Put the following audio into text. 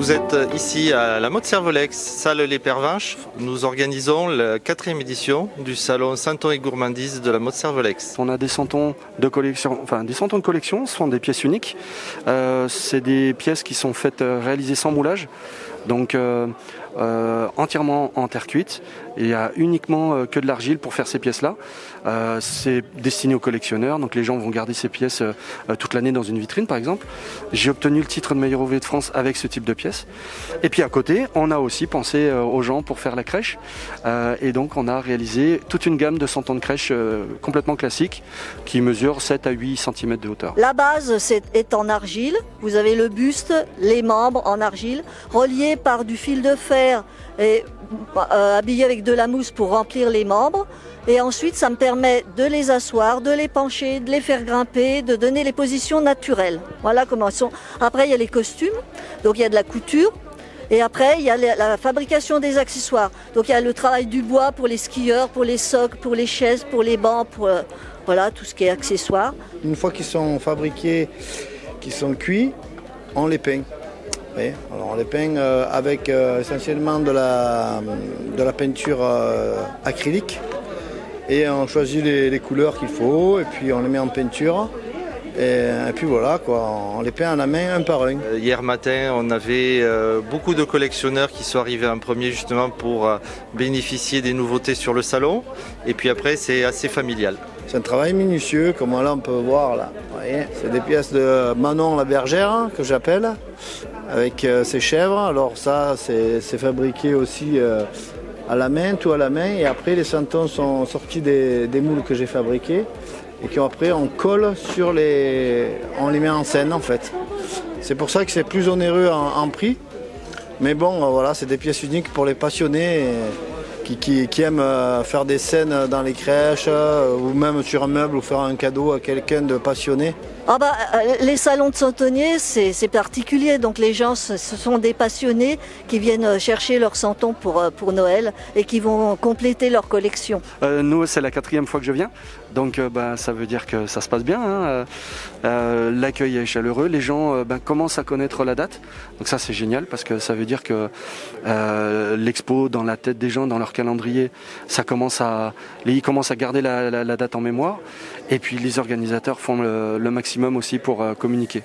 Vous êtes ici à la Motte Servolex, salle Les Pervenches. Nous organisons la 4e édition du salon Santons et Gourmandises de la Motte Servolex. On a des santons de collection, ce sont des pièces uniques. C'est des pièces qui sont réalisées sans moulage, donc entièrement en terre cuite. Et il n'y a uniquement que de l'argile pour faire ces pièces-là. C'est destiné aux collectionneurs, donc les gens vont garder ces pièces toute l'année dans une vitrine par exemple. J'ai obtenu le titre de meilleur ouvrier de France avec ce type de pièces. Et puis à côté, on a aussi pensé aux gens pour faire la crèche. Et donc on a réalisé toute une gamme de santons de crèche complètement classiques qui mesurent 7 à 8 cm de hauteur. La base est en argile. Vous avez le buste, les membres en argile, reliés par du fil de fer et habillés avec de la mousse pour remplir les membres. Et ensuite, ça me permet de les asseoir, de les pencher, de les faire grimper, de donner les positions naturelles. Voilà comment elles sont. Après, il y a les costumes, donc il y a de la couture. Et après, il y a la fabrication des accessoires. Donc il y a le travail du bois pour les skieurs, pour les socles, pour les chaises, pour les bancs, pour voilà, tout ce qui est accessoires. Une fois qu'ils sont fabriqués, qu'ils sont cuits, on les peint. Oui, alors on les peint avec essentiellement de la peinture acrylique. Et on choisit les couleurs qu'il faut et puis on les met en peinture. Et puis voilà, quoi, on les peint à la main un par un. Hier matin, on avait beaucoup de collectionneurs qui sont arrivés en premier justement pour bénéficier des nouveautés sur le salon. Et puis après, c'est assez familial. C'est un travail minutieux, comme là on peut voir là. Vous voyez, c'est des pièces de Manon la bergère que j'appelle, avec ses chèvres. Alors ça, c'est fabriqué aussi à la main, tout à la main. Et après, les santons sont sortis des moules que j'ai fabriqués. Et qu'après on colle on les met en scène en fait. C'est pour ça que c'est plus onéreux en prix. Mais bon, voilà, c'est des pièces uniques pour les passionnés qui aiment faire des scènes dans les crèches ou même sur un meuble ou faire un cadeau à quelqu'un de passionné. Ah bah, les salons de santonniers, c'est particulier. Donc les gens, ce sont des passionnés qui viennent chercher leur santon pour Noël et qui vont compléter leur collection. Nous, c'est la 4e fois que je viens. Donc ça veut dire que ça se passe bien. Hein. L'accueil est chaleureux. Les gens commencent à connaître la date. Donc ça, c'est génial parce que ça veut dire que l'expo, dans la tête des gens, dans leur calendrier, ils commencent à garder la date en mémoire. Et puis les organisateurs font le maximum aussi pour communiquer.